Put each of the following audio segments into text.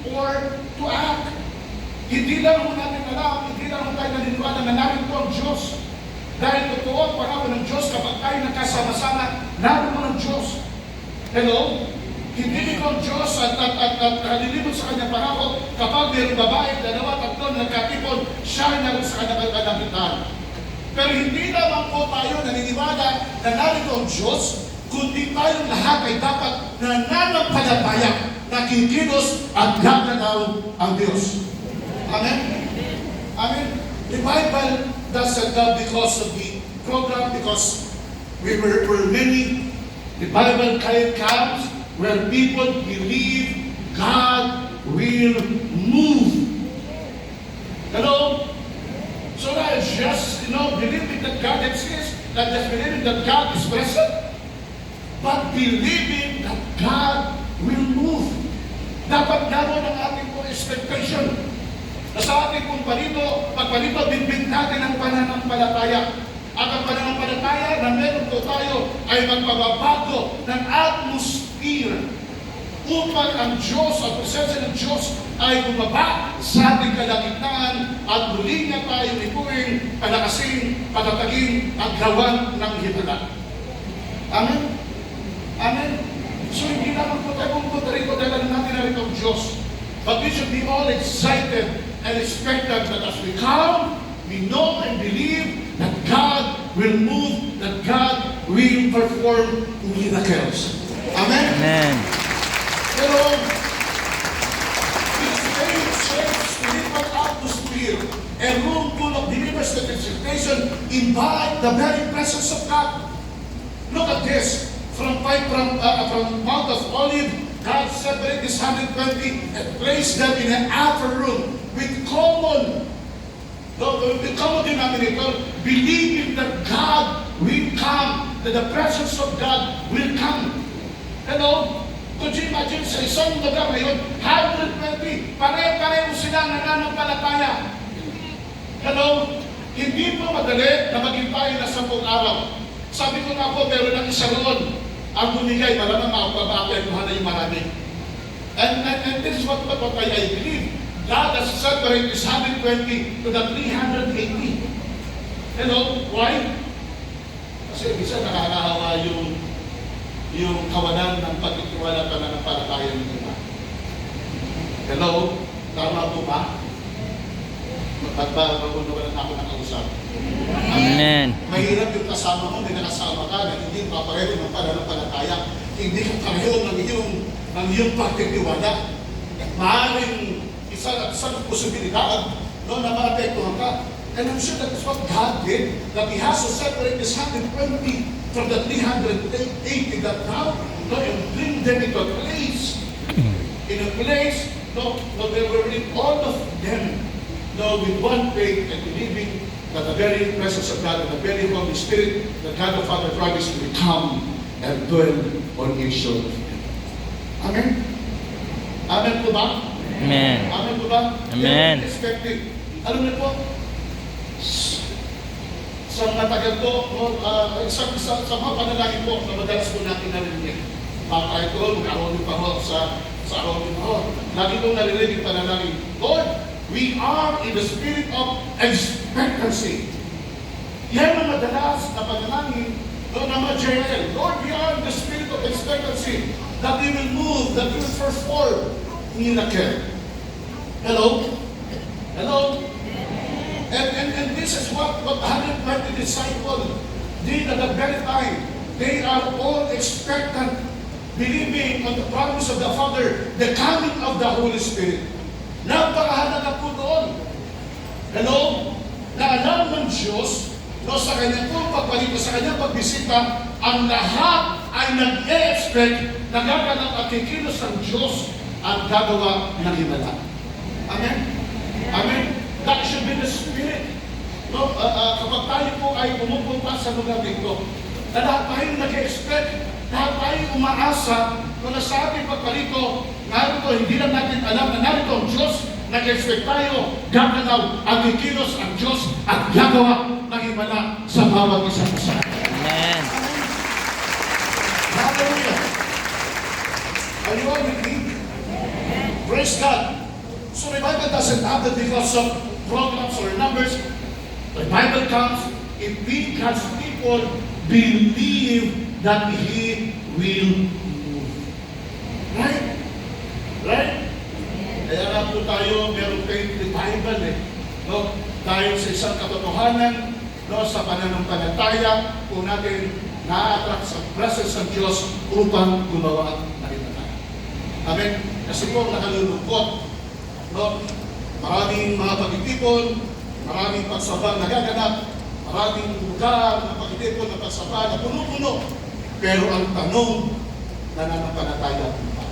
or to act. Hindi lang mo natin alam, hindi lang mo tayo naniniwala na narito ang Diyos. Dahil totoo ang panahon ng Diyos kapag tayo nagkasama-sama, narito ang Diyos. Hello? Hindi ito ang Diyos at nalilibot sa kanyang panahon kapag mayroong babae, dalawa, tatlo na nagkatipon, siya naroon sa kanyang kalangitan. Pero hindi naman po tayo naniniwala na narito ang Diyos, kundi tayong lahat ay dapat nananampalataya, nakikilos at gagalaw ang Diyos. Amen? Amen? The Bible doesn't come because of the program, because we're many. The Bible comes where people believe God will move. Hello? So not just, believing that God exists, not just believing that God is present, but believing that God will move. Dapat naroon ang ating po expectation. Na sa ating pong pagpalito, bibig natin ang pananampalataya. At ang pananampalataya na meron po tayo ay magpababago ng atmosphere upang ang Diyos, ang presensya ng Diyos ay bumaba sa ating kalangitan at muli nga tayo ipuin, palakasin, patatagin at gawan ng himala. Amen? Amen? So hindi naman po tayo pumunta rito dahil natin na rito ang Diyos. But we should be all excited and expectant that as we come, we know and believe that God will move, that God will perform miracles. Amen? Amen. Pero, this faith shapes spiritual atmosphere and room full of believers that expectation invite the very presence of God. Look at this. From Mount of Olive, God separated this 120 and placed them in an upper room with common denominator, believing that God will come, that the presence of God will come. Hello? Could you imagine sa isang lugar ngayon, 120, pare-pareho sila nananampalataya. Hello? Hindi po madali na maghintay na 10 araw. Sabi ko nga po, meron ng isa roon. Ang bumigay, malamang makapabakay kung na yung marami. And this is what I believe. God has separated this 120 to the 380. Hello? Why? Kasi bisa nakakahawa yung kawalan ng pagtitiwala at pananampalataya ng iba. Hello? Tama po ba? Magpapagulungan ako ng kausap. Amen. Mahirap yung kasama mo, may nakasama ka na hindi papareho ng pananampalataya, hindi ka pareho ng iyong pagtitiwala. Maaaring isang posibilidad na maapektuhan ka. And I'm sure that is what God did, that He has to separate this 120 from the 380 that now, and bring them into a place. In a place, they were in all of them, with one faith and believing that the very presence of God and the very Holy Spirit, that God the Father promised will come and dwell on each of them. Amen? Amen po ba? Amen. Amen po ba? Amen. Expecting. Alam niyo po, sa matagal ko, sa mga panalangin po, na madalas po natin narinig. Tayo ko, mag-ahon pa ho sa ahon po. Lagi kong narinig yung panalangin, Lord, we are in the spirit of expectancy. Yan ang madalas na panalangin ng mga JL. Lord, we are in the spirit of expectancy that we will move, that we will perform miracle. Hello? Hello? And this is what 120 disciples did at the very time. They are all expectant, believing on the promise of the Father, the coming of the Holy Spirit. Napakahalaga po doon. Hello? Na alam ng Diyos, sa kanyang pagbalik, sa kanyang pagbisita, ang lahat ay nag-e-expect na gaganap at kikilos ng Diyos at gagawa ng himala. Amen? Amen? That should be the spirit. Kapag tayo po ay pumupunta sa lugar dito, na lahat tayo nag-expect, lahat tayo umaasa, na sa ating pagpalito, narito, hindi lang natin alam na narito ang Diyos, nag-expect tayo, gaganaw ang kikilos ang Diyos at gagawa ng himala sa bawat isang isa. Amen. Hallelujah. Are you all with me? Praise God. So revival doesn't happen because of programs or numbers. Revival comes if we, God's people, believe that He will move. Right? Right? Kaya nga po tayo, meron kayong revival eh. No? Dahil sa isang katotohanan, no, sa pananampalataya po natin na-attract sa presence ng Diyos upang gumawa at makita tayo. Amen? Kasi po nakalulungkot. No? Maraming mga pagtitipon, maraming pagsabang nagaganap, maraming lugar na pagtitipon na pagsabang na puno-puno. Pero ang tanong, nananampalataya po ba?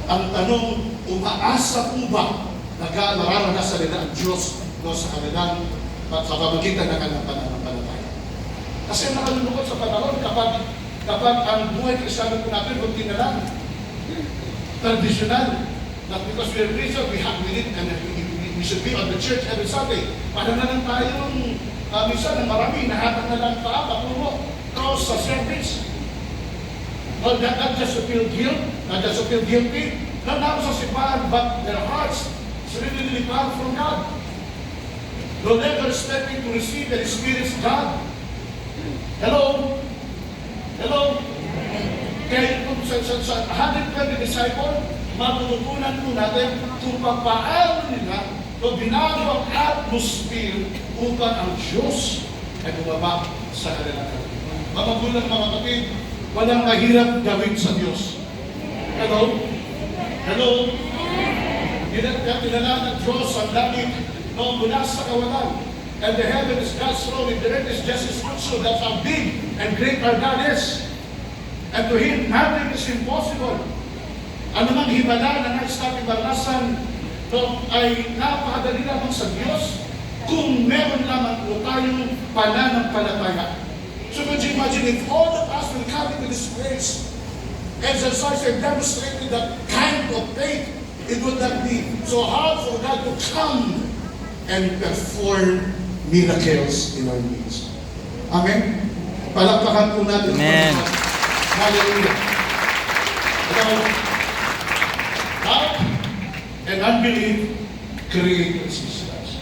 Ang tanong, umaasa po ba nararanasan nila ang Diyos no, sa kanilang sa pamagitan ng kanilang pananampalataya? Kasi nakalulungkot sa panahon kapag ang buhay Kristiyano po natin kunti na lang. Traditional. Not because we are Christian, we need and we should be on the church every Sunday. Para na lang tayong minsan na marami, nahatag na lang paa, patungo, cross sa service. Not just to feel guilt, not just to feel guilty, not sa simbahan, but their hearts is really far from God. No never expecting to receive and experience God. Hello? Hello? Kaya kung sa 120 disciple, matutunan po natin kung paano nila o binago ang atmosphere upang ang Diyos ay bumaba sa kanilang kapatid. Mga magulang, mga kapatid, walang mahirap gawin sa Diyos. Hello? Hello? Kinala ng Diyos ang langit no, mula sa kawalan. And the heaven is God's throne, and the earth is just His footstool. That's how big and great our God is. And to Him, nothing is impossible. Ano mang himala na nais natin maranasan no, ay napakadali lamang sa Diyos kung meron lamang po tayong pananampalataya. So could you imagine if all of us will come into this place, exercise and demonstrate that kind of faith, it would not be so hard for God to come and perform miracles in our midst. Amen? Palakpakan po natin. Amen. Hallelujah. Doubt and unbelief create resistance.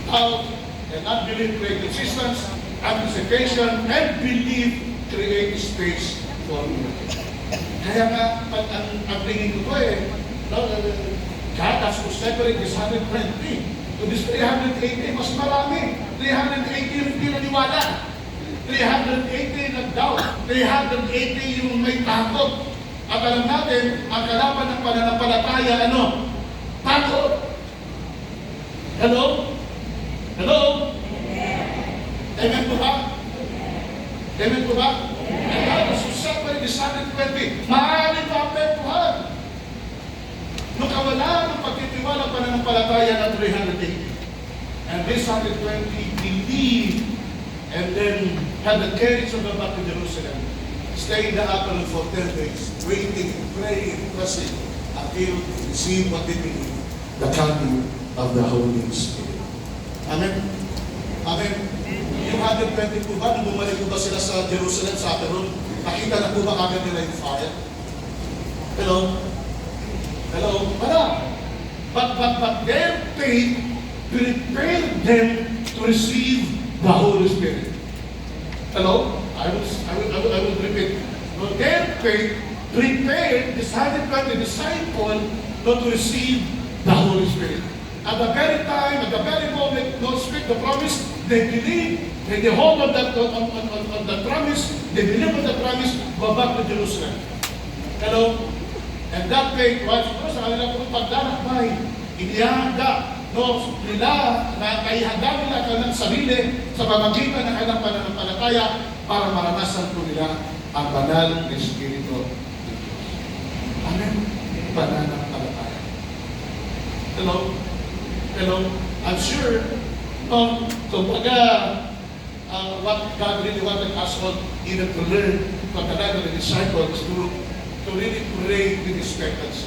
Doubt and unbelief create resistance. Anticipation and belief create space for miracle. Kaya nga, ang tingin ko God has to separate this 120 to this 380, mas marami. 380 yung hindi naniwala. 380 nag-doubt. 380 yung may takot. At alam natin, ang kalaban ng pananampalataya, ano? Takot. Hello? Hello? Amen po ba? Amen po ba? And God has to separate this 120. Maaaring maapektuhan. Nung kawalan ng pagtitiwala pananampalataya ng 380. And this 120 believed and then had the courage to go back to Jerusalem. Stay in the upper room for 10 days, waiting, praying, pressing, until they receive what they believe, the coming of the Holy Spirit. Amen? Amen? Yung 120 po ba, nung bumalik po ba sila sa Jerusalem, sa upper room, nakita na po ba kagad nila yung fire? Hello? Hello? Wala. But their faith prepared them to receive the Holy Spirit. Hello? I will repeat. No, their faith prepared this 120 disciple to receive the Holy Spirit. At the very time, at the very moment, God speak the promise, they believe, they hold on that on the promise, they believe on the promise, go back to Jerusalem. Hello? And that faith was, sa kanila po paglalakbay, inihanda, no, nila, na kaihanda nila kanilang sarili sa pamagitan ng kanilang pananampalataya para maranasan po nila ang banal na Espiritu. Amen? Pananampalataya. Hello? Hello? I'm sure, kumbaga, what God really wanted us all even to learn from the life of the disciples to really pray with expectancy.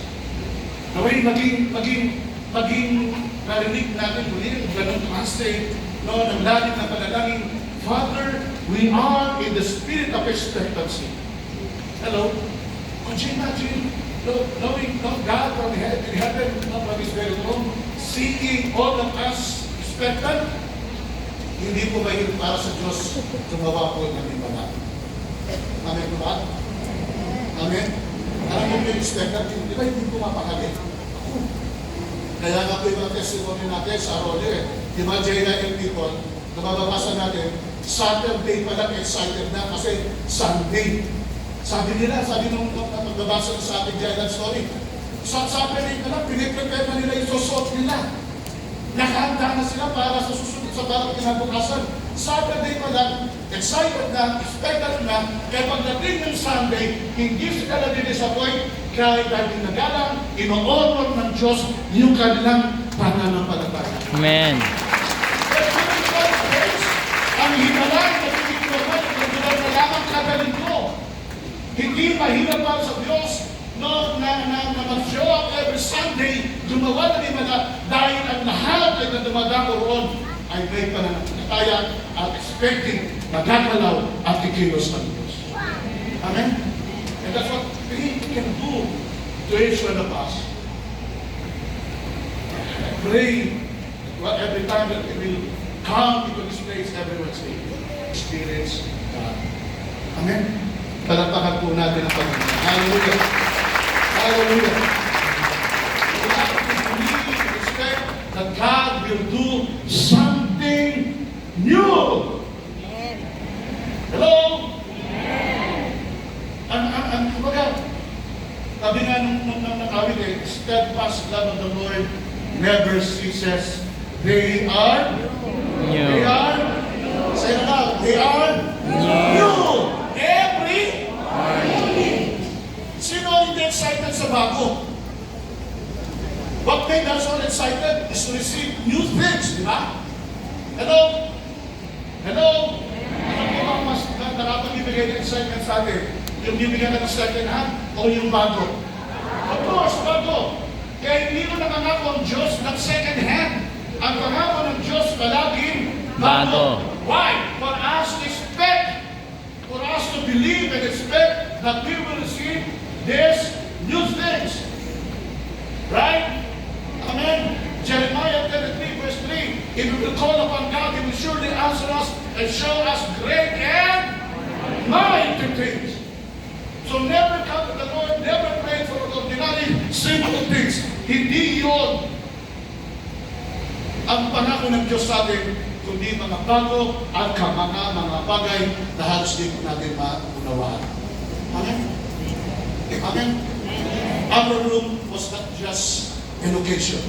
Naway, maging narinig natin muli yung ganong translate, no, ng lalim na panalangin, Father, we are in the spirit of expectancy. Hello? Could you imagine knowing God from in heaven, not from His very throne, seeing all of us expectant, hindi po mahirap para sa Diyos gumawa po ng himala. Amen po ba? Amen? Alam mo yung expectant, di ba hindi po mapakali? Kaya nga po yung mga testimony natin sa Arroyo di ba Jaina and people, na mababasa natin, Saturday pa lang excited na kasi Sunday. Sabi nung magbabasa sa ating Jaina story, sa Saturday pa lang, piniprepare na nila yung susot nila. Nakahanda na sila para sa susunod sa balang kinabukasan. Saturday pa lang, excited na, expected na, kaya pagdating ng Sunday, hindi sila na-disappoint, kaya dahil nagalang, ino-honor ng Diyos yung kanilang pananampalataya. Amen. Ang hinalang na pinipinagal, nagdulay na lamang kagaling ko. Hindi mahirap para sa Diyos na mag-show up every Sunday, gumawa ng himala dahil ang lahat ay na dumadako roon ay may pananampalataya at expecting magagalaw at kikilos ng Diyos. Amen? And that's what we can do to each one of us. I pray that every time that we will come into this place every Wednesday, experience God. Amen? Palakpakan po natin ang Panginoon. Hallelujah! Hallelujah! We expect that God will do something new. Hello? Kumbaga, sabi nga nung nakawit steadfast love of the Lord never ceases. They are New. They are say it aloud. They are new. Every Sino hindi excited sa bago? What made us all excited is to receive new things, di ba? Hello? Hello? Ano po ang mas nakapag-ibigay ng excitement sa atin? Yung bibigyan ng second hand o yung bago? Of course, bago. Kaya hindi mo nakangako ang Diyos ng second hand. Ang pangako ng Diyos palaging bago. Why? For us to expect, for us to believe and expect that we will receive these new things. Right? Amen? Jeremiah 33 verse 3, if we will call upon God, He will surely answer us and show us great and mighty things. So never come to the Lord, never pray for ordinary, simple things. Hindi yun ang pangako ng Diyos sa atin, kundi mga bago at mga bagay na halos di po natin maunawaan. Amen? Amen? Our room was not just an occasion.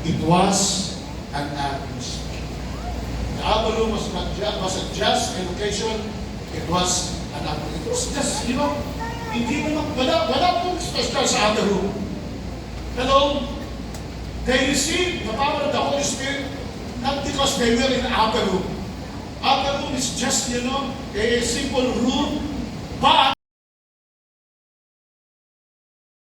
It was an atmosphere. The upper room was not just an occasion. It was an atmosphere. It was just, hindi naman, wala pong special sa upper room. Hello? They received the power of the Holy Spirit not because they were in the upper room. Upper room is just, a simple room, but